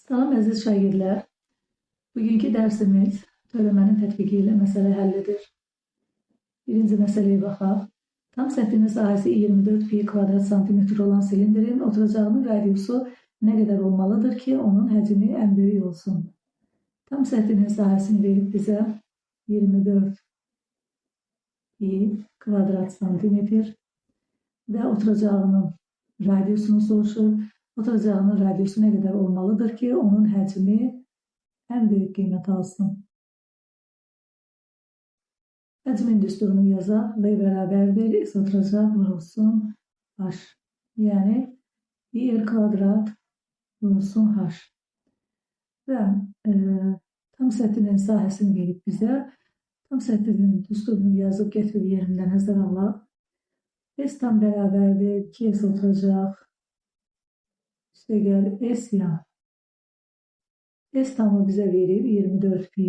Salam əziz şagirdlər. Bugünkü dərsimiz törəmənin tətbiqi ilə məsələ həllidir. Birinci məsələyə baxaq. Tam səthinin sahəsi 24 pi kvadrat santimetr olan silindrin oturacağının radiusu nə qədər olmalıdır ki, onun həcmi ən böyük olsun? Tam səthinin sahəsini verib bizə 24 pi kvadrat santimetr və oturacağının radiusunu soruşur. Oturacağının radiusu nə qədər olmalıdır ki, onun həcmi ən böyük qiymət alsın. Həcmin düsturunu yazaq. V bərabərdir. S oturacaq vurulsun H. Yəni, R kvadrat vurulsun H. Və tam səthinin sahəsini verib bizə. Tam səthinin düsturunu yazıb gətirib yerindən nəzərə alaq. S tam bərabərdir. 2S oturacaq. Üstəgəl S ya. S tamı bizə verib 24 pi.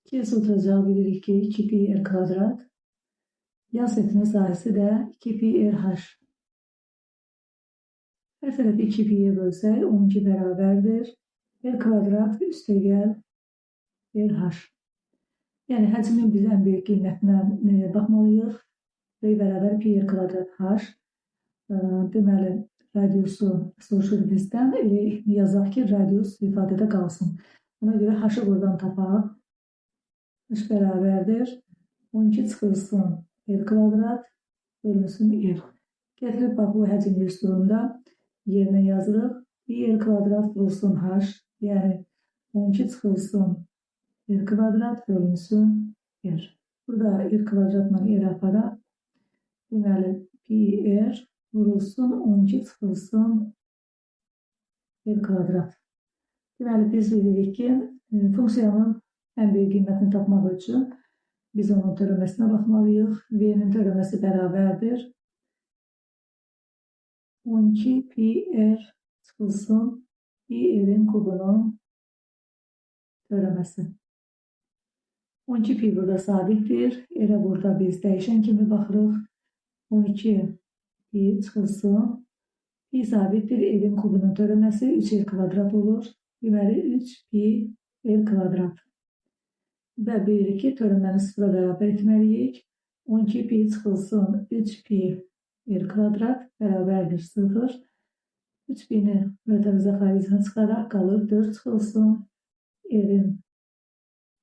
2S oturacaq bilirik ki 2 pi R kvadrat. Yan səthinin sahəsi də 2 pi RH. Hər tərəfi 2 pi'yə bölsək 12 bərabərdir. R kvadrat üstəgəl RH. Yəni həcmin biz ən böyük qiymətinə baxmalıyıq. V bərabər pi R kvadrat H. Deməli, radiusu soruşur bizdən. Yazaq ki, radius ifadədə qalsın. Buna görə H-ı buradan tapaq. H bərabərdir. 12 çıxılsın R kvadrat bölünsün R. Gətirib bax, bu həcm düsturunda yerinə yazırıq. R kvadrat vurulsun H. Yəni 12 çıxılsın R kvadrat bölünsün R. Burada R kvadratla R aparaq. Deməli, pi R vurulsun 12 çıxılsın R kvadrat. Deməli, biz bilirik ki, funksiyanın ən böyük qiymətini tapmaq üçün biz onun törəməsinə baxmalıyıq. V-nin törəməsi bərabərdir. 12 pi R çıxılsın pi R-in kubunun törəməsi. 12 pi burada sabitdir. R-ə burada biz dəyişən kimi baxırıq. 12 pi çıxılsın. Pi sabitdir. R-in kubunun törəməsi 3R kvadrat olur. Deməli, 3 pi R kvadrat. Və bilirik ki, törəməni sıfıra bərabər etməliyik. 12 pi çıxılsın 3 pi R kvadrat bərabərdir 0. 3 pi-ni mütəvizə xaricinə çıxaraq qalır 4 çıxılsın R-in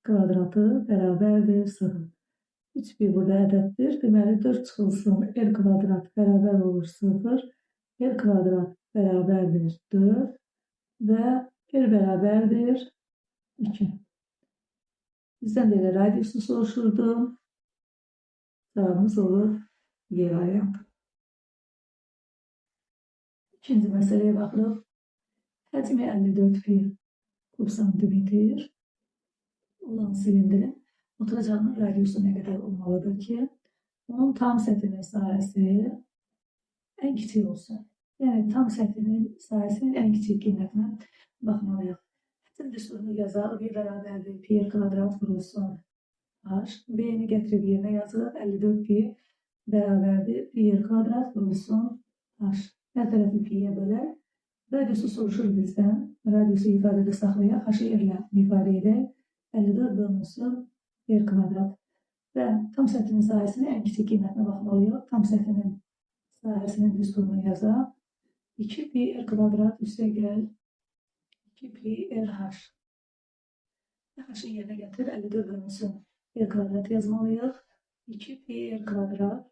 kvadratı bərabərdir 0. 3 pi burada ədəddir. Deməli, 4 çıxılsın R kvadrat bərabər olur 0. R kvadrat bərabərdir 4 və R bərabərdir 2. Bizdən də elə radiusu soruşurdu. Cavabımız olur Y variantı. İkinci məsələyə baxırıq. Həcmi 54 pi kub santimetr olan silindrin oturacağının radiusu nə qədər olmalıdır ki, onun tam səthinin sahəsi ən kiçik olsun. Yəni, tam səthinin sahəsinin ən kiçik qiymətinə baxmalıyıq. Həcm düsturunu yazaq. V bərabərdir pi R kvadrat vurulsun H. V-ni gətirib yerinə yazırıq. 54 pi bərabərdir pi R kvadrat vurulsun H. Hər tərəfi pi-yə bölək. Radiusu soruşur bizdən. Radiusu ifadədə saxlayaq. H-ı R-lə ifadə edək. 54 bölünsün R kvadrat. Və tam səthinin sahəsinin ən kiçik qiymətinə baxmalıyıq. Tam səthinin sahəsinin düsturunu yazaq. 2 pi R kvadrat üstəgəl 2 pi RH. H-ı yerinə gətirib 54 bölünsün R kvadrat yazmalıyıq. 2 pi R kvadrat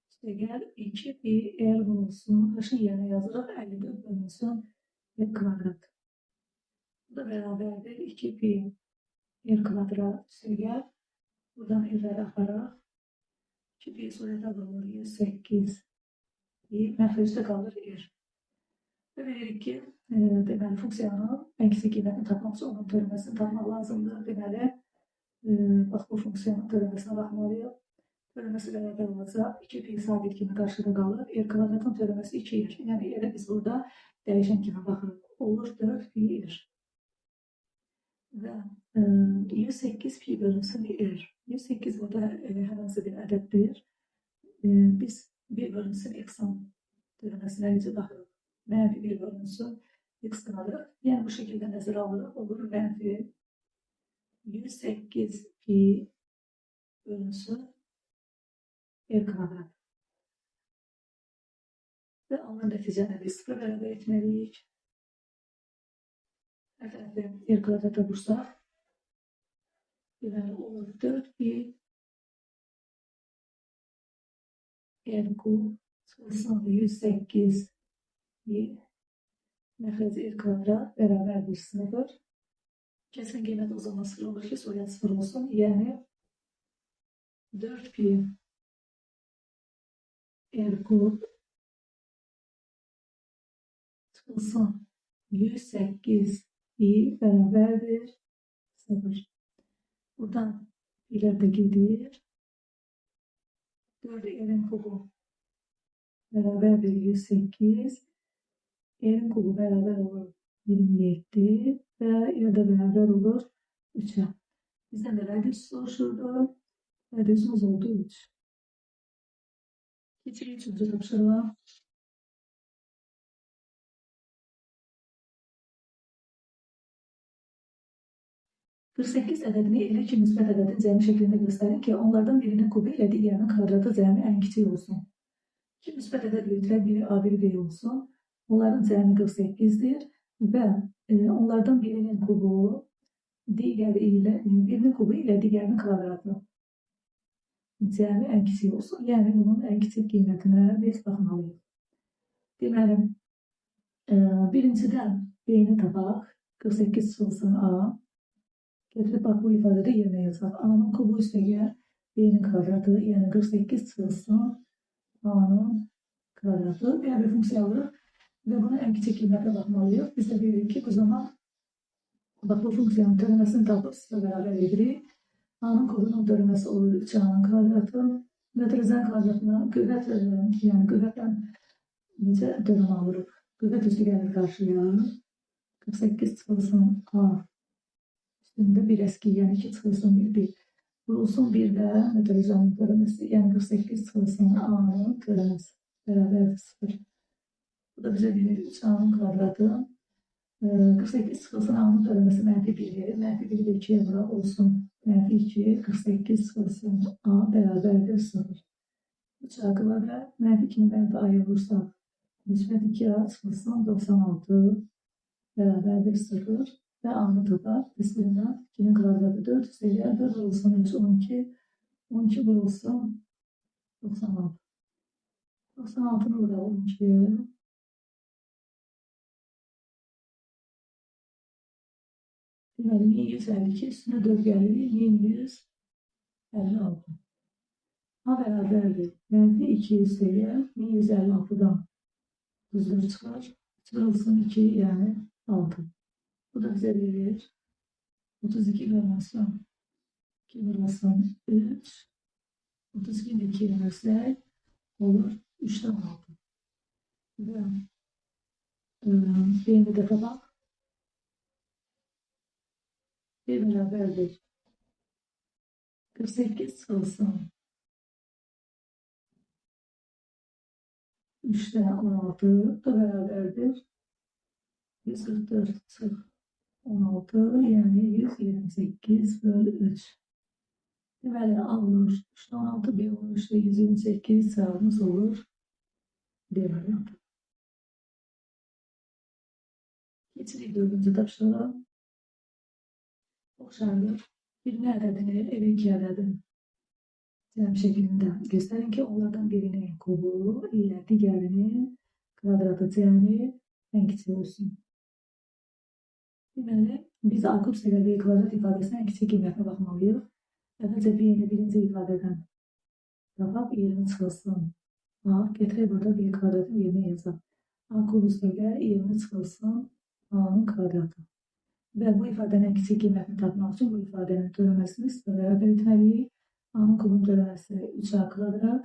üstəgəl 2 pi R vurulsun. H-ı yerinə yazırıq 54 bölünsün R kvadrat. Bu da bərabərdir 2 pi R kvadrat üstəgəl. Buradan R-ləri aparaq. 2 pi surətə qalır 108 pi. Məxrəcdə qalır R. Və bilirik ki, deməli, funksiyanın ən kiçik qiymətini tapmaq üçün onun törəməsini tapmaq lazımdır. Deməli, bax, bu funksiyanın törəməsinə baxmalıyıq. Törəməsi bərabər olacaq. 2 pi sabit kimi qarşıda qalır. R kvadratın törəməsi 2R. Yəni, R-ə biz burada dəyişən kimi baxırıq. Olur 4 pi R. Və 108 pi bölünsün R. 108 burada hər hansı bir ədəddir. Biz 1 bölünsün x-in törəməsinə necə baxırıq? Mənfi 1 bölünsün x kvadrat. Yani bu şekilde nazara alırıq. Olur menfi 108 pi bölünsün r kvadrat. Ve alınan nəticəni biz sıfır bərabər etməliyik. Hər tərəfi r kvadrata vursaq, deməli olur 4 pi r kub çıxılsın 108 pi məxrəci r kvadrat bərabərdir 0. Kəskin qiymət o zaman 0 olur ki, soyad 0 olsun. Yəni 4 pi r kub çıxılsın 108 pi bərabərdir 0. Buradan ileride gelir. 4 r'in kubu beraber bir 108. R'in kubu beraber olur 27 ve y'de beraber olur 3'e. Bizden de radius soruşurdu. Radiusumuz oldu 3. Geçici 3. tapşırığa. %48 ədədini elə ki, müsbət ədədin cəmi şəklində göstərin ki, onlardan birinin kubu ilə digərinin kvadratı cəmi ən kiçik olsun. İki müsbət ədəd götürən biri A, biri B olsun. Onların cəmi 48'dir və onlardan birinin kubu birinin kubu ilə digərinin kvadratı cəmi ən kiçik olsun. Yəni bunun ən kiçik qiymətinə biz baxmalıyıq. Deməli, birincidən B-ni tapaq. 48 çıxılsın A. Getirip bak bu ifadede yerine yazalım. A'nın kubu üstəgəl B'nin kvadratı, yani 48 çıxılsın A'nın kvadratı. Diğer bir funksiya alırıq ve buna en küçük qiymətə baxmalıyıq. Biz de deyirik ki, bu zaman bak bu funksiyanın törəməsini tapıb sıfır beraber edirik. A'nın kubunun törəməsi olur 3 A'nın kvadratı. Metrizən kvadratına qüvvət, yani qüvvətdən necə törəmə alırıq? Qüvvət üstü gəlir qarşıya. 48 çıxılsın A. Üstünde bir eski, yani 2 çıxılsın bir. Vurulsun bir de metalizanın törəməsi, yani 48 çıxılsın A'nın törəməsi. Beraber 0. Bu da bize verir 3 A'nın kvadratı. 48 çıxılsın A'nın törəməsi mənfi 1 verir. Mənfi 1 de 2'ye bura olsun. Mənfi 2, 48 çıxılsın A beraberdir 0. 3 A kvadrat, mənfi 2'ni mənfi A'ya vursaq. Müsbət 2A çıxılsın 96 beraberdir 0. Ve A'nı tapar. Üstünden 2'nin kvadratı 4 üstüyle 4 olsun 3, 12. 12 bulunsun 96. 96'nı burada 12'ye. Deməli 1152 üstüne 4 gəlir. 1156. A beraberdir. Mənfi 2 üstüyle 1156'dan 34 çıxar. Çıkarılsın 2 yani 6. Bu da bize verir 32 bölünsün 2 bölünsün 3. 32'nin 2'ye bölünsek olur 3'ten 6. Ve B'ni de tabak B beraberdir. 48 çıxılsın 3'ten 16 da beraberdir. 144 çık 16 yani 128 bölü 3. Deməli alınır 3'ten 16 B olur işte 128 sağımız olur. Deməli. Geçirik 4. tapşırığa. Oxşardır. Birinci ədədini, evin 2 ədədini cəm şəklində göstərin ki, onlardan birinin kubu ilə digərinin kvadratı cəmi ən kiçik olsun. Deməli, biz A kub ilə B kvadrat ifadəsinin ən kiçik qiymətinə baxmalıyıq. Əvvəlcə B-ni birinci ifadədən tapaq, 20 çıxılsın A. Getirək burada B kvadratın yerinə yazaq. A kub ilə 20 çıxılsın A'nın kvadratı. Və bu ifadənin kiçik qiymətini tapmaq üçün bu ifadənin törəməsini sıfır bərabər etməliyik. A'nın kubun törəməsi 3A kvadrat.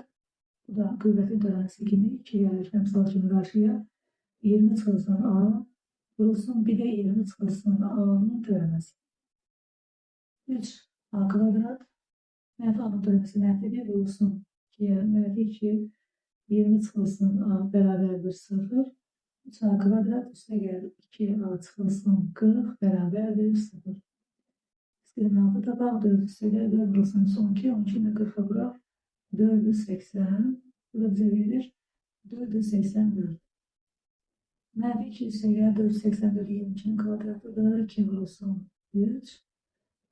Bu da qüvvətin törəməsi kimi 2 gəlir təmsil kimi qarşıya. 20 çıxılsın A. Vurulsun bir də 20 çıxılsın A'nın törəməsi. 3A kvadrat. Mənfi A'nın törəməsi mənfi 1 vurulsun 2'ye. Mənfi 2. 20 çıxılsın A bərabərdir 0. 3 a kvadrat üstə gəlir 2a çıxılsın 40 bərabərdir 0. İskilin tapaq 4 üstə gəlir 4 vurulsun son 2, 12 ilə 40'a bıraq 480. Bu da bize verir 484. Mənfi 2 üstə gəlir 484 22'nin kvadratıdır 2 vurulsun 3.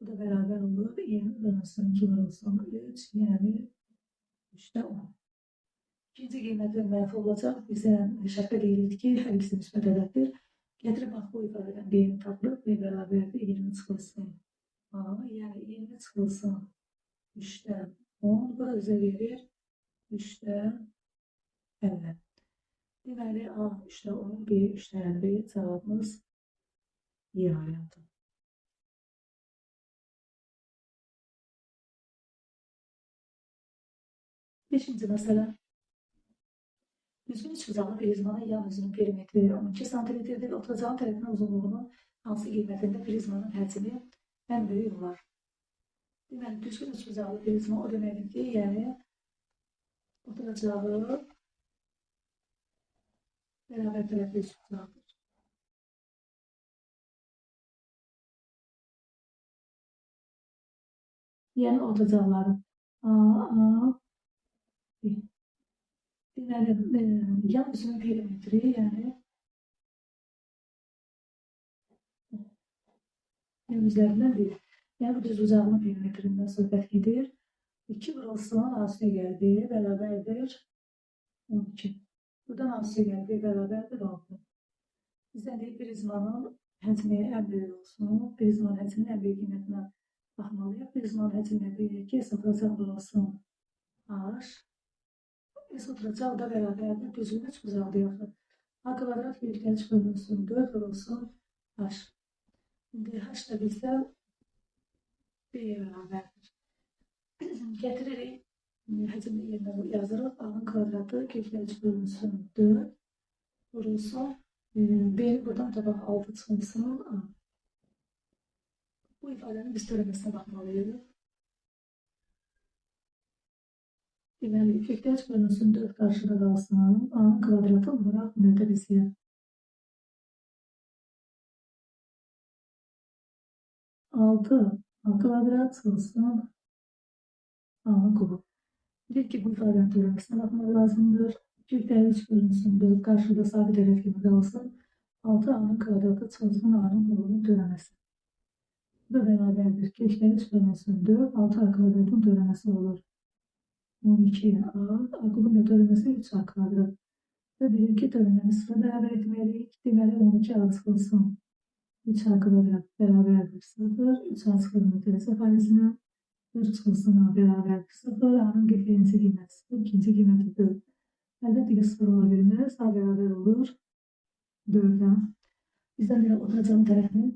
Bu da beraber olur 20 vurulsun 2 vurulsun 3 yani 3'te 10. İkinci qiymətli mənfi olacaq. Bizə şərtdə deyilir ki, hər ikisi müsbət ədəddir. Gətirib bax bu ifadədən B-ni tapılıb, B bərabərdir 20 çıxılsın A, yəni 20 çıxılsın 3'dən 10. Bu da bizə verir 3'dən 50. Deməli, A 3'də 10, B 3'də 50. Cavabımız Y variantı. Beşinci məsələ. Düzgün üçbucaqlı prizmanın yan üzünün perimetri 12 santimetrdir. Oturacağın tərəfinin uzunluğunun hansı qiymətində prizmanın həcmi ən böyük olar? Deməli, düzgün üçbucaqlı prizma o deməkdir ki, yəni oturacağı bərabər tərəfli üçbucaqdır. Yəni oturacaqları A, B. Deməli, yan üzünün perimetri, yəni yan üzərindən deyil. Yəni bu düzbucağının perimetrindən söhbət gedir. 2 vurulsun A üstə gəldi bərabərdir 12. Buradan A üstə gəldi bərabərdir 6. Bizdən deyil prizmanın həcmi ən böyük olsun. Prizmanın həcminin ən böyük qiymətinə baxmalıyıq. Prizmanın həcminə deyək ki, S oturacaq vurulsun H. S oturacaq da bərabərdir düzgün üçbucaqlı yaxın. A kvadrat birlikdən bölünsün 4 vurulsun H. İndi H da bizdə B-yə bərabərdir. Getiririk. Həcmini yerinə yazırıq. A-nın kvadratı köklər bölünsün 4 vurulsun. B-ni buradan tabaq 6 çıxılsın A. Bu ifadənin biz törəməsinə baxmalıyıq. Deməli, köklər bölünsün 4 qarşıda qalsın. A-nın kvadratı olaraq mütəbisiyə. 6 A kvadrat çıxılsın A-nın kubu. Deyək ki, bu ifadənin törəməsinə baxmaq lazımdır. Köklər 3 bölünsün 4 qarşıda sabit ədəd kimi qalsın. 6 A-nın kvadratı çıxılsın A-nın kubunun törəməsi. Bu da bərabərdir. Köklər 3 bölünsün 4 6 A kvadratın törəməsi olur. 12 A, A kubun da törəməsi 3 A kvadrat. Və deyək ki, törəməni sıfıra bərabər etməliyik. Deməli, 12 A çıxılsın 3 A kvadrat bərabərdir 0. 3 A çıxılsın mütəvəsə faizinə 4 çıxılsın A bərabərdir 0. A-nın birinci qiyməti 0, ikinci qiyməti 4. Əlbəttə ki, 0 ola bilməz. A bərabər olur 4-ə. Bizdən belə oturacağın tərəfinin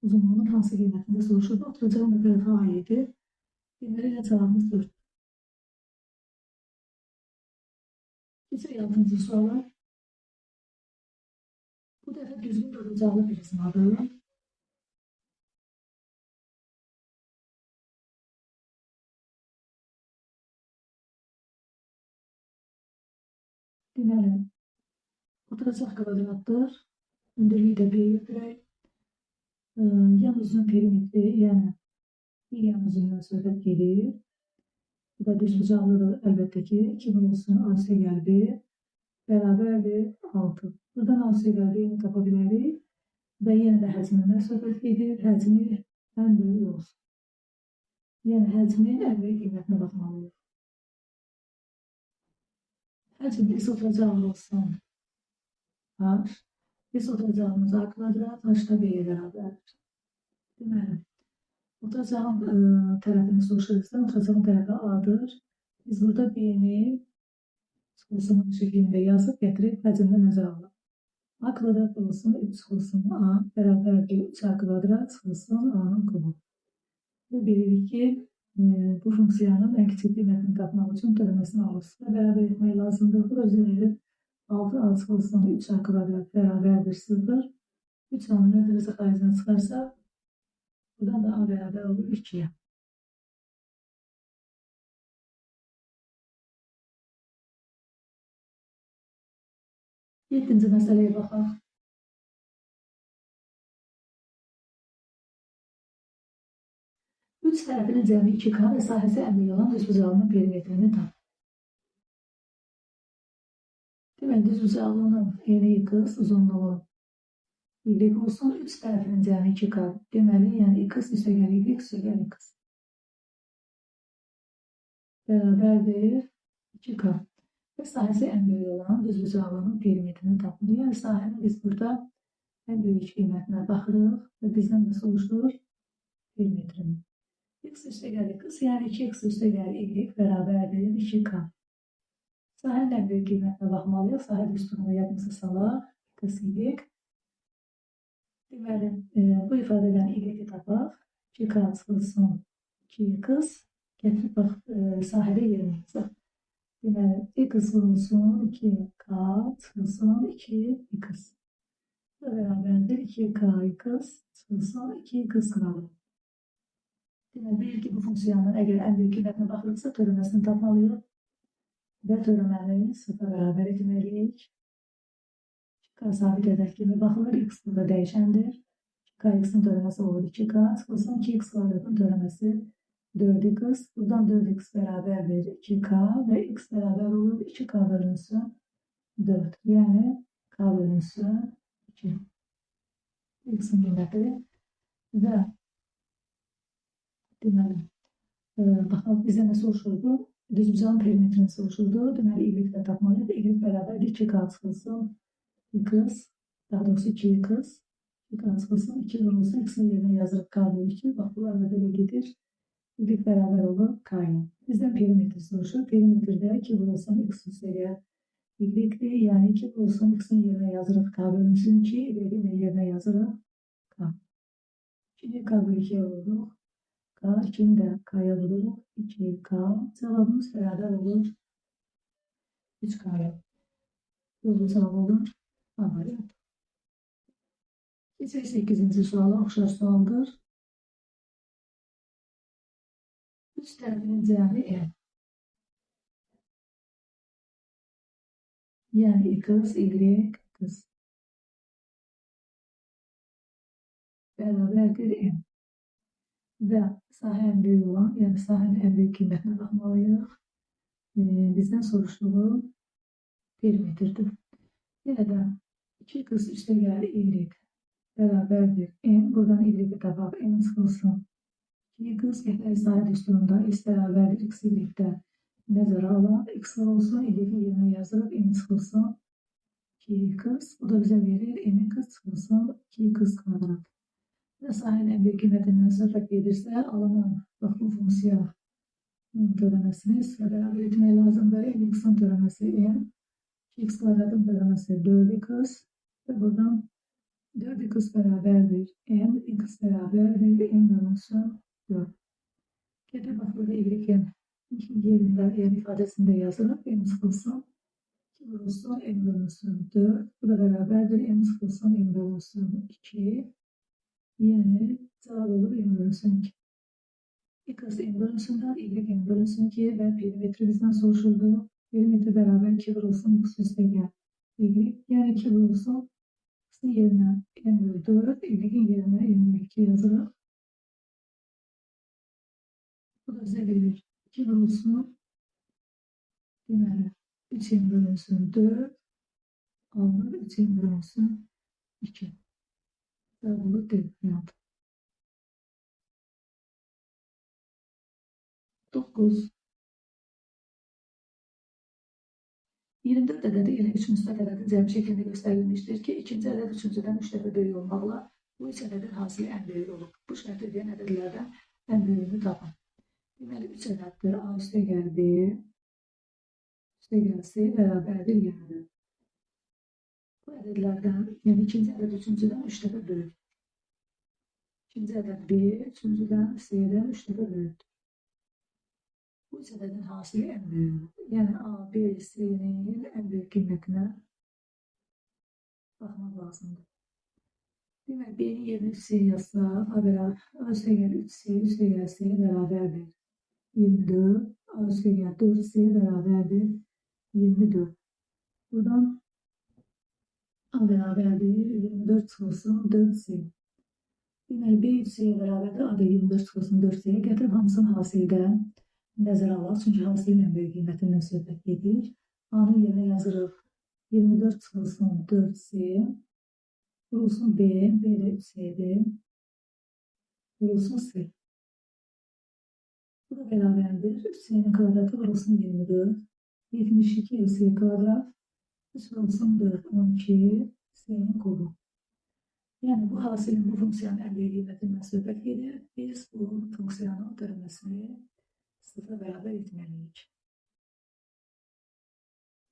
uzunluğunun hansı qiymətində soruşurdu. Oturacağın tərəfə aiddir. Deməli, ilə cavabımız 4. Keçir 6-cı suala. Bu dəfə düzgün duracaqlı prizmadır. Deməli, oturacaq kvadratdır. Hündürlüyü də B götürək. Yan üzünün perimetri, yəni bir yan üzündən söhbət gedir. Bu da düzbucaqlıdır əlbəttə ki. 2 vurulsun A üstə gəldi. Bərabərdir 6. Buradan A üstə gəldiyini tapa bilərik. Və yenə də həcmindən söhbət gedir. Həcmi ən böyük olsun. Yəni həcmin ən böyük qiymətinə baxmalıyıq. Həcm biz oturacağımız olsun H. Biz oturacağımız A kvadrat H da B-yə bərabərdir. Deməli, oturacağın tərəfini soruşursa, oturacağın tərəfi A-dır. Biz burada B-ni çıxılsın şəklində yazıb gətirib həcmdə nəzərə alaq. A kvadrat olsun 3 çıxılsın A bərabərdir 3 A kvadrat çıxılsın A-nın kubu. Və bilirik ki, bu funksiyanın ən kiçik qiymətini tapmaq üçün törəməsini alırsa bərabər etmək lazımdır. Bu da bizə verir 6 A çıxılsın 3 A kvadrat bərabərdir 0. 3 A-nın mütəvəsə faizinə çıxarsa, buradan da A bərabər olur 2-yə. 7-ci məsələyə baxaq. 3 tərəfinin cəmi 2K və sahəsi ən böyük olan düzbucağlının perimetrini tap. Deməli, düzbucaqlının eni x, uzunluğu y olsun, 3 tərəfinin cəmi 2K. Deməli, yəni x üstəgəl y üstəgəl x bərabərdir 2K. Və sahəsi ən böyük olan düzbucaqlının perimetrini tapılır. Yəni, sahəni biz burada ən böyük qiymətinə baxırıq və bizdən də soruşdur perimetrini. X üstəgəl x, yəni 2x üstəgəl y bərabərdir 2K. Sahənin ən böyük qiymətinə baxmalıyıq. Sahə düsturunu yadımıza salaq. X, y. Deməli, bu ifadədən y-i tapaq. 2K çıxılsın 2x. Gətirib bax, sahədə yerimizə. Deməli, x vurulsun 2k çıxılsın 2x. Bu bərabərdir 2kx çıxılsın 2x qalı. Deməli, bilir ki, bu funksiyanın əgər ən böyük qiymətinə baxırıqsa, törəməsini tapmalıyıq. Və törəməni 0 bərabər etməliyik. 2k sabit ədəd kimi baxılır. X burada dəyişəndir. 2kx-in törəməsi olur 2k çıxılsın 2x kvadratın törəməsi 4x, buradan 4x bərabərdir 2k və x bərabər olur 2k bölünsün 4. Yəni, k bölünsün 2. X-in qiyməti və deməli, baxaq, bizdən nə soruşurdu? Düzbucağın perimetrini soruşurdu. Deməli, y-lik də tapmalıyıq. Y bərabərdir 2k çıxılsın x, daha doğrusu 2x, 2k çıxılsın 2 vurulsun, x-in yerinə yazırıq k bölü 2. Bax, bunlar da belə gedir. Y bərabər olur k-yə. Bizdən perimetri soruşur. Perimetrdə 2 vurulsun x üstəgəl y-dir. Yəni 2 vurulsun x-in yerinə yazırıq k bölünsün 2, y-in yerinə yazırıq k. 2-ni k bölü 2-yə vururuq. K, 2-ni də k-ya vururuq. 2k. Cavabımız bərabər olur 3k-ya. Doğru cavab olur A variantı. Keçək 8-ci suala, oxşar sualdır. 3 tərəfinin cəmi n. Yəni x, y, x bərabərdir n. Və sahə ən böyük olan, yəni sahənin ən böyük qiymətinə baxmalıyıq. Bizdən soruşduğu perimetrdir. Yenə də 2x üstəgəl y bərabərdir n. Buradan y-i tapaq, n çıxılsın 2x gətirək sahə düsturunda s bərabərdir x, y-də nəzərə alaq. X olsun, y-in yerinə yazırıq, n çıxılsın 2x. Bu da bizə verir, n-x çıxılsın 2x kvadrat. Və sahənin ən böyük qiymətindən söhbət gedirsə, alınan bax, bu funksiyanın törəməsini s bərabər etmək lazımdır. n-x-in törəməsi n, 2x kvadratın törəməsi 4x və buradan 4x bərabərdir n, x bərabərdir n bölünsün 4. Gətir bax, burada y-in yerində, yəni ifadəsində yazılır. n çıxılsın 2 vurulsun n bölünsün 4. Bu da bərabərdir n çıxılsın n bölünsün 2. Yəni, cavab olur n bölünsün 2. x n bölünsün 4, y n bölünsün 2 və perimetri bizdən soruşuldu. Perimetri bərabər 2 vurulsun x üstəgəl y. Yəni 2 vurulsun x-in yerinə n bölü 4, y-in yerinə n bölü 2 yazırıq. Bu da bizə verir. 2 vurulsun, deməli, 3n bölünsün 4, alınır, 3n bölünsün 2. Cavab olur D variantı. 9. 24 ədədi ilə 3 müsbət ədədin cəmi şəklində göstərilmişdir ki, ikinci ədəd üçüncüdən 3 dəfə böyük olmaqla bu 3 ədədin hasili ən böyük olur. Bu şərti ödəyən ədədlərdən ən böyüyünü tapın. Deməli, 3 ədəddir. A üstəgəl B üstəgəl C bərabərdir yəni. Bu ədədlərdən, yəni ikinci ədəd üçüncüdən 3 dəfə böyükdür. İkinci ədəd B üçüncüdən C-dən 3 dəfə böyükdür. Bu 3 ədədin hasili ən böyükdür. Yəni A, B, C-nin ən böyük qiymətinə baxmaq lazımdır. Deməli, B-nin yerinə 3C yazsaq, A üstəgəl 3C üstəgəl C bərabərdir 24. A üstəgəl 4C bərabərdir 24. Buradan A beraberdir 24 çıxılsın 4C. Deməli, B üssəyə bərabərdir. A da 24 çıxılsın 4C-yə gətirib hamısını hasildə nəzərə alaq. Çünki hasilin ən böyük qiymətindən söhbət gedir. A-nın yerinə yazırıq 24 çıxılsın 4C. Vurulsun B, B də 3C'dir. Vurulsun C. Bu da bərabərdir. 3C'nin kvadratı vurulsun 24. 72 C kvadrat. 3 vurulsun 4, 12. C'nin kubu. Yəni, bu hasilin bu funksiyanın ən böyük qiymətindən söhbət gedir. Biz bu funksiyanın ötürülməsini sıfıra bərabər etməliyik.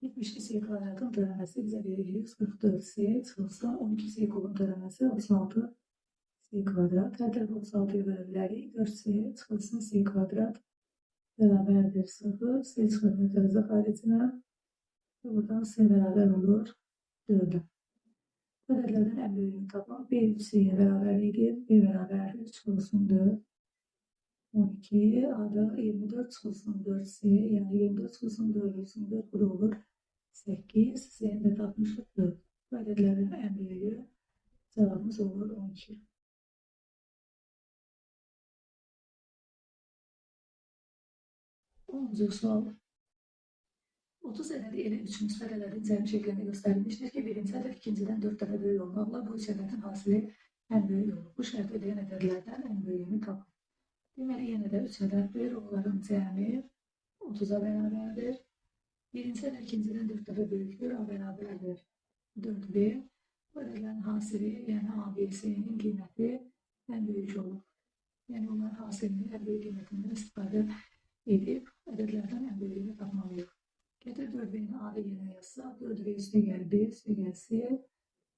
72C kvadratın ötürülməsi bizə verir 144C çıxılsın 12C kubun ötürülməsi 36C kvadrat. Hər tərəfi 36-ya bölə bilərik. 4C çıxılsın C kvadrat bərabərdir 0. C çıxır mütərizə xaricinə. Buradan C bərabər olur 4-ə. Bu ədədlərdən ən böyüyünü tapaq. B 3C'yə bərabərlikdir. B bərabərdir. Çıxılsın 4. 12. A-da 24 çıxılsın 4C. Yəni 24 çıxılsın 4 olsun 4. Bu da olur 8. C-ni də tapmışıq 4. Bu ədədlərdən ən böyüyü cavabımız olur 12. 10-cu sual. 30 ədədi elə 3 müsbət ədədin cəmi şəklində göstərilmişdir ki, birinci ədəd ikincidən 4 dəfə böyük olmaqla bu 3 ədədin hasili ən böyük olur. Bu şərti ödəyən ədədlərdən ən böyüyünü tapın. Deməli, yenə də 3 ədəddir. Onların cəmi 30-a bərabərdir. Birinci ədəd ikincidən 4 dəfə böyükdür. A bərabərdir 4B. Bu ədədlərin hasili, yəni A, B, C-nin qiyməti ən böyük olur. Yəni, onların hasilinin ən böyük qiymətindən istifadə edib ədədlərdən ən böyüyünü tapmalıyıq. Getir 4B'ni A-da yerine yazsaq, 4B üstə gəl B, üstə gəl C,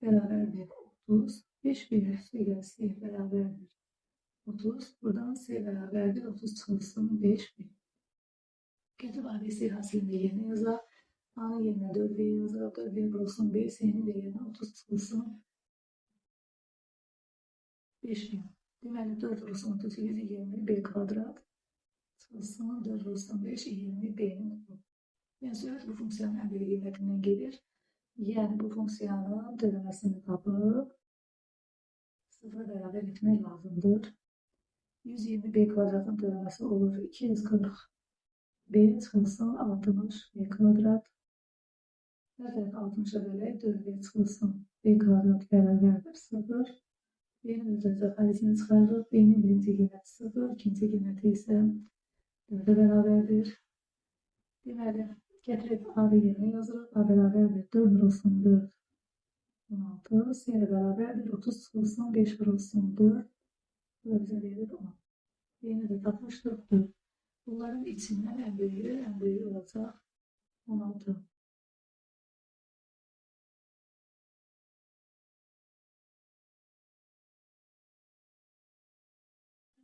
bərabərdir 30. 5B üstə gəl C, bərabərdir 30. Buradan C bərabərdir 30 çıxılsın 5B. Getir ABC hasilini yerine yazaq. A-nın yerinə 4B yazaq, 4B vurulsun B, C-nin də yerinə 30 çıxılsın 5B. Deməli 4 vurulsun 30, 120 B kvadrat çıxılsın 4 vurulsun 5, 20 B'nin kubu. Yəni, sürət bu funksiyanın ən böyük qiymətindən gedir. Yəni, bu funksiyanın ötürülməsini tapıb sıfıra bərabər etmək lazımdır. 120 B kvadratın ötürülməsi olur 240 B çıxılsın 60 B kvadrat. Hər tərəf 60-a bölək 4B çıxılsın B kvadrat bərabərdir 0. B-nin mütərizə xaricinə çıxarırıq. B-nin birinci qiyməti 0, ikinci qiyməti isə 4-ə bərabərdir. Deməli, gətirib A-da yerinə yazırıq. A bərabərdir 4 vurulsun 4, 16. C ilə bərabərdir 30 çıxılsın 5 vurulsun 4. Bu da bizə verir 10. B-ni də tapmışdıq 4. Bunların içindən ən böyüyü olacaq 16.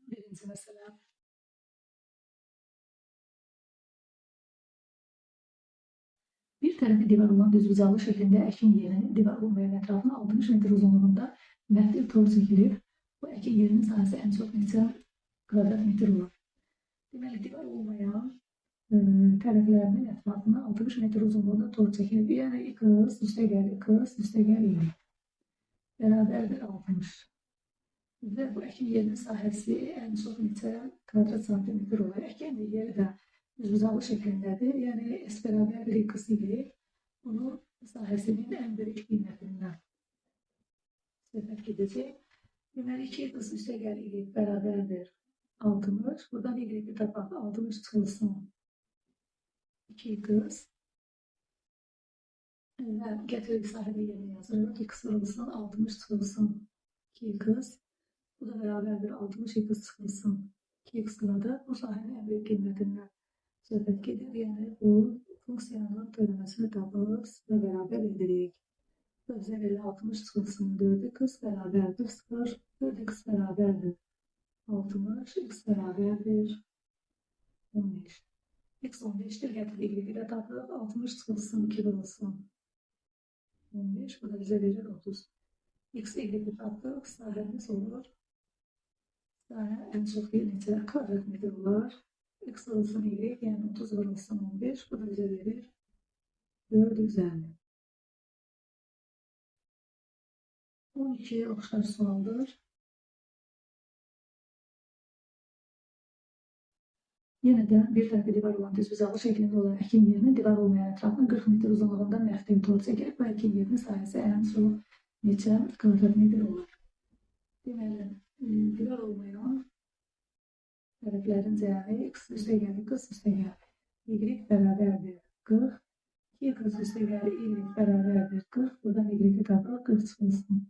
Birinci məsələ. Bir tərəfi divar olan düzbucaqlı şəklində əkin yerinin divar olmayan ətrafına 60 metr uzunluğunda məhdud tor çəkilib. Bu əkin yerinin sahəsi ən çox neçə kvadrat metr olur? Deməli, divar olmayan tərəflərinin ətrafına 60 metr uzunluğunda tor çəkilib. Yəni, x üstəgəl y bərabərdir 60. Və bu əkin yerinin sahəsi ən çox neçə kvadrat santimetr olur? Əkin yeri də düzbucaqlı şəklindədir. Yəni, S bərabərdir x ilə bunun sahəsinin ən böyük qiymətindən söhbət gedəcək. Deməli, 2x üstəgəl y bərabərdir 60. Buradan y-i tapaq 60 çıxılsın 2x. Və gətirib sahədə yerinə yazırıq. X vurulsun 60 çıxılsın 2x. Bu da bərabərdir 60x çıxılsın 2x kvadrat. Bu sahənin ən böyük qiymətindən söhbət gedir. Yəni, bu funksiyanın ötürülməsini tapıb sıfıra bərabər edirik. Bu bizə verir 60 çıxılsın 4x bərabərdir 0. 4x bərabərdir 60, x bərabərdir 15. X 15'dir, gətirdik y-i də tapırıq. 60 çıxılsın 2 vurulsun 15, bu da bizə verir 30. X y-i tapdıq, sahəmiz olur. Sahə ən çox neçə kvadrat metr olar? X vurulsun y, yəni 30 vurulsun 15, bu da bizə verir 450. 12 oxşar sualdır. Yenə də bir tərəfli divar olan düzbucaqlı şəklində olan əkin yerinin divar olmayan ətrafının 40 metr uzunluğunda məxfi tor çəkilir. Bu əkin yerinin sahəsi ən çox neçə kvadrat metr olur? Deməli, divar olmayan tərəflərin cəmi x üstəgəli x üstəgəli y bərabərdir 40. 2x üstəgəli y bərabərdir 40. Buradan y-i tapırıq 40 çıxılsın.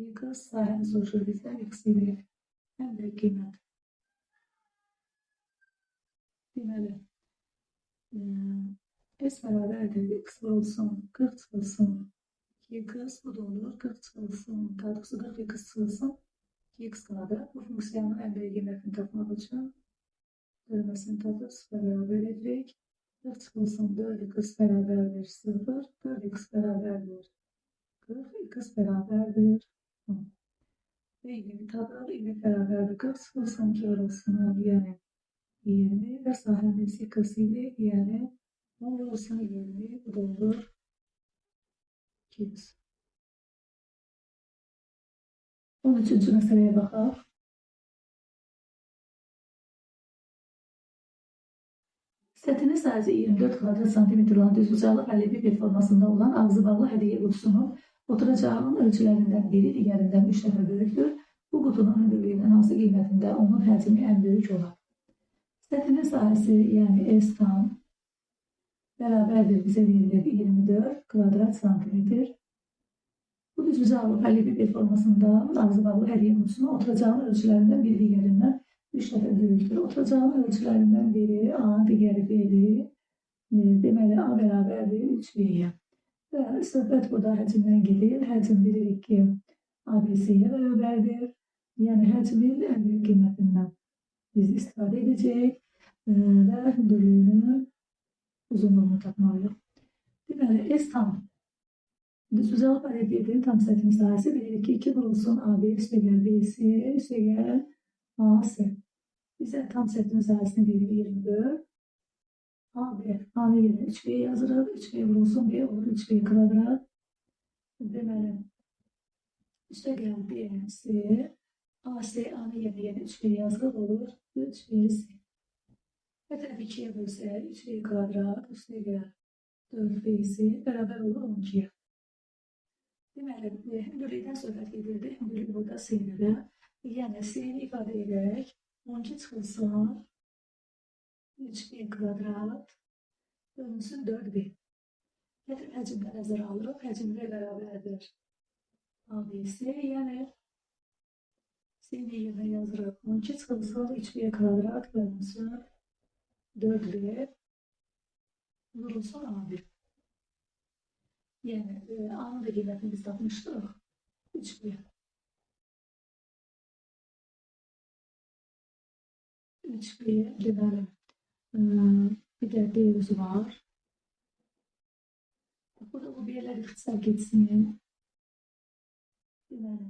2x sahəni soruşur bizdən x y ən böyük qiymət. Deməli, s bərabərdir x olsun 40 çıxılsın. 2x bu da olur 40 çıxılsın. Tadıqsı 40x çıxılsın. 2x kadar. Bu funksiyonun en büyük qiymətini tapmaq üçün bölməsini tapıb 0 bərabər edirik. 40 çıxılsın 4x bərabərdir 0. 4x bərabərdir 40. x bərabərdir 10. Və y-ni tapıb y bərabərdir 40 çıxılsın 2 orasını yəni 20 və sahəmiz x ilə yəni 10 vurulsun 20 bu da olur 200. 13-cü məsələyə baxaq. Sətinin sahəsi 24 kvadrat santimetr olan düzbucaqlı əlli formasında olan ağzı bağlı hədiyyə qutusunun oturacağının ölçülərindən biri digərindən 3 dəfə böyükdür. Bu qutunun hündürlüyünün hansı qiymətində onun həcmi ən böyük olar? Sətinin sahəsi yəni S tam bərabərdir bizə verilir 24 kvadrat santimetr. Bu düzbucaqlı əlli formasında ağzı bağlı hədiyyə qutusunun oturacağının ölçülərindən biri digərindən 3 dəfə böyükdür. Oturacağının ölçülərindən biri A, digəri B-dir. Deməli, A bərabərdir 3B-yə. Və söhbət burada həcmdən gedir. Həcm bilirik ki, ABC-yə bərabərdir. Yəni, həcmin ən böyük qiymətindən biz istifadə edəcək və hündürlüyünün uzunluğunu tapmalıyıq. Deməli, S tam. Düzbucaqlı əlli tam sətinin sahəsi bilirik ki, 2 vurulsun AB üstəgəl BC üstəgəl AC. Bizə tam sətinin sahəsini verir 24. AB. A-nı yerine 3B yazırıq. 3B vurulsun B olur 3B kvadrat. Deməli, üstəgəl BC. AC A-nı yerine 3B yazırıq olur 3BC. Hər tərəf 2-yə bölsək 3B kvadrat üstəgəl 4BC bərabər olur 12-yə. Deməli, hündürlükdən söhbət gedirdi. Hündürlük burada C-dir. Yəni, C-ni ifadə edərək 12 çıxılsın 3B kvadrat bölünsün 4B. Gətirib həcmdə nəzərə alırıq. Həcm V bərabərdir ABC. Yəni, C-ni yerine yazırıq. 12 çıxılsın 3B kvadrat bölünsün 4B vurulsun AB. Yəni, A-nın da qiymətini biz tapmışdıq. 3B. 3B deməli, bir də B özü var. Burada bu B-lər ixtisar geçsin. Deməli,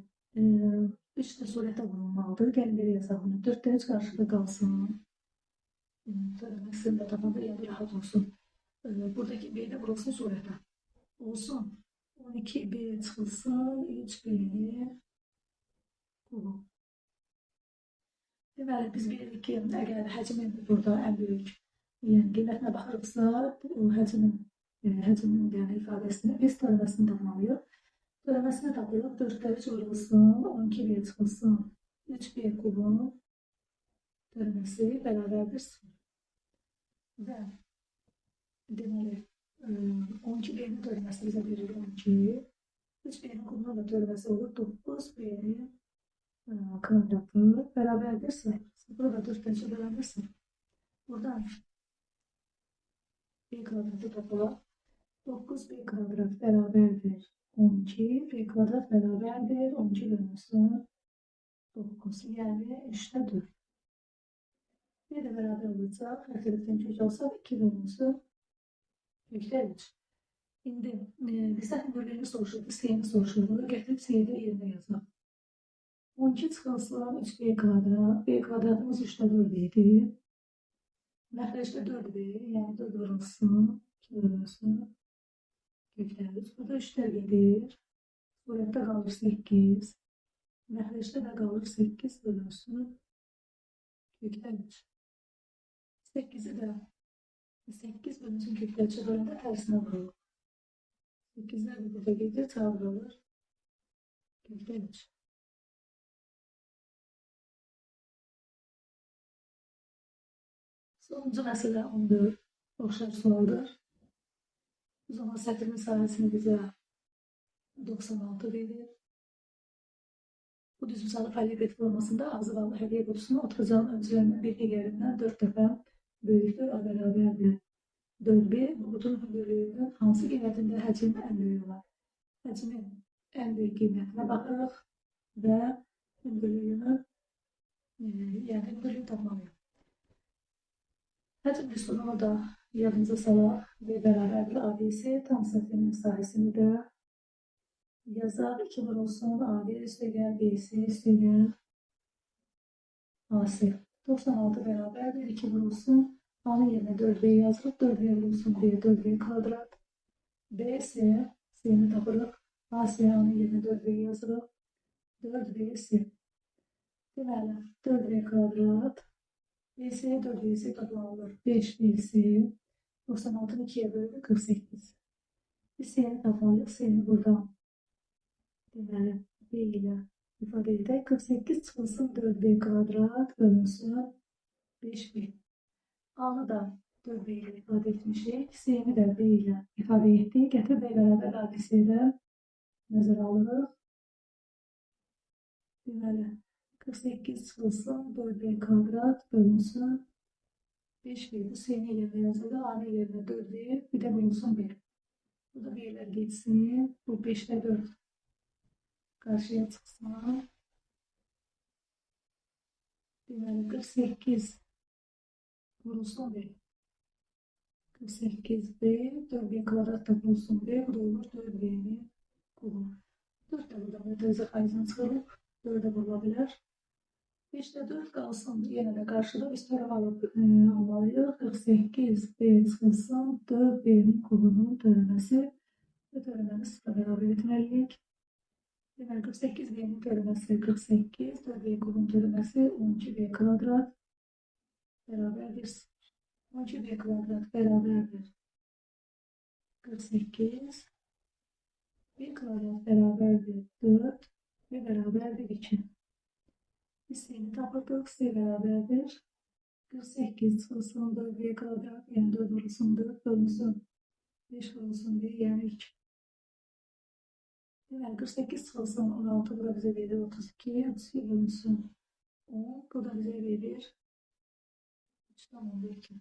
3 də surətə vurulmalıdır. Gəlin belə yazaq bunu. 4 dərəcə qarşıda qalsın. Məqsəmdə tapanda yəni rahat olsun. Buradakı B də vurulsun surətə. Olsun. 12B çıxılsın 3B kubu. Deməli, biz bilirik ki, əgər həcmin burada ən böyük qiymətinə baxırıqsa, bu həcmin yəni ifadəsini biz törəməsini tapmalıyıq. Törəməsini tapırıq, 4-də 3 vurulsun, 12B çıxılsın, 3B kubun törəməsi bərabərdir 0. Və deməli, 12B'nin törəməsi bizə verir 12. 3B'nin kubunun da törəməsi olur 9B'nin kvadratı bərabərdir 0. 0 da 4 təcə bərabər 0. Buradan B kvadratı tapılır. 9B kvadrat bərabərdir 12. B kvadrat bərabərdir 12 bölünsün 9. Yəni 3'də 4. B də bərabər olacaq. Hər tərəfdən kök alsaq 2 bölünsün kökdə 3. İndi bizə hündürlüyünü soruşur, C-ni soruşur. Gətirib C-də yerine yazaq. 12 çıxılsın 3B kvadrat. B kvadratımız 3'də 4 idi. Məxrəcdə 4B, yəni 4 vurulsun, 2 vurulsun kökdə 3. Burada 3'lər gedir. Burada qalır 8. Məxrəcdə də qalır 8 bölünsün. Kökdən 3. 8-i də 8 bölünsün kökdən çıxaranda tərsinə vurulur. 8'ler de burada gelir, çarpılır. Kökdən 3. Sonuncu məsələ 14. Oxşar sualdır. O zaman sətrin sahəsini bizə 96 verir. Bu düzümsal fəaliyyət formasında ağzı bağlı hədiyyə qutusunu oturacağın öncülərinin bir digərindən 4 dəfə böyükdür, bərabərdir. 4B, bu qutunun hündürlüyünün hansı qiymətində həcmin ən böyüyü var? Həcmin ən böyük qiymətinə baxırıq və hündürlüyünün, yəni hündürlüyü tapmalıyıq. Həcm üsulunu da yadınıza salaq. V bərabərdir ADS, tam səthinin sahəsini də yazaq. 2 vurulsun AD üstəgəl, BC üstəgəl, AC. 96 bərabərdir. 2 vurulsun. A-nın yerinə 4B yazılıb. 4B vurulsun B, 4B kvadrat. BC, C-ni tapırıq. AC A-nın yerinə 4B yazılıb. 4B C. Deməli, 4B kvadrat. BC 4BC toplanılır. 5BC 96'ın 2'ye bölünür 48. Biz C'ni tapmalıyıq. C'ni buradan deməli B ilə ifadə edək. 48 çıxılsın 4B kvadrat bölünsün 5B. A-nı da 4B ilə ifadə etmişik. C'ni də B ilə ifadə etdik. Gətir B bərabər ADS-də nəzərə alırıq. Deməli 48 çıxılsın 4B kvadrat bölünsün 5B. Bu C'nin yerine yazılır. A'nın yerine 4B. Bir de bulunsun 1. Bu da birler geçsin. Bu 5'te 4. Karşıya çıksın. Deməli 48 vurulsun B. 48B 4B kvadrat da vurulsun B. Bu da olur 4B'nin kulu. 4 de burada mütərizə xarizdən çıxılıb. 4'e vurulabilir. 5'te 4 qalsın. Yenə də qarşıda biz törəm almalıyıq. 48B çıxılsın 4B'nin kulunun törəməsi və törəməni 0'a bərabər etməliyik. Deməli 48B'nin törəməsi 48, 4B kulunun törəməsi 12B kvadrat bərabərdir 12B kvadrat bərabərdir 48, B kvadrat bərabərdir 4 və bərabərdir 2. Biz C'ni tapırdıq. C bərabərdir 48 çıxılsın 4B kvadrat, yəni 4 vurulsun 4 bölünsün 5 vurulsun B, yəni 2. Deməli 48 çıxılsın 16, bu da bizə verir 32, 32 bölünsün 10, bu da bizə verir 3,2.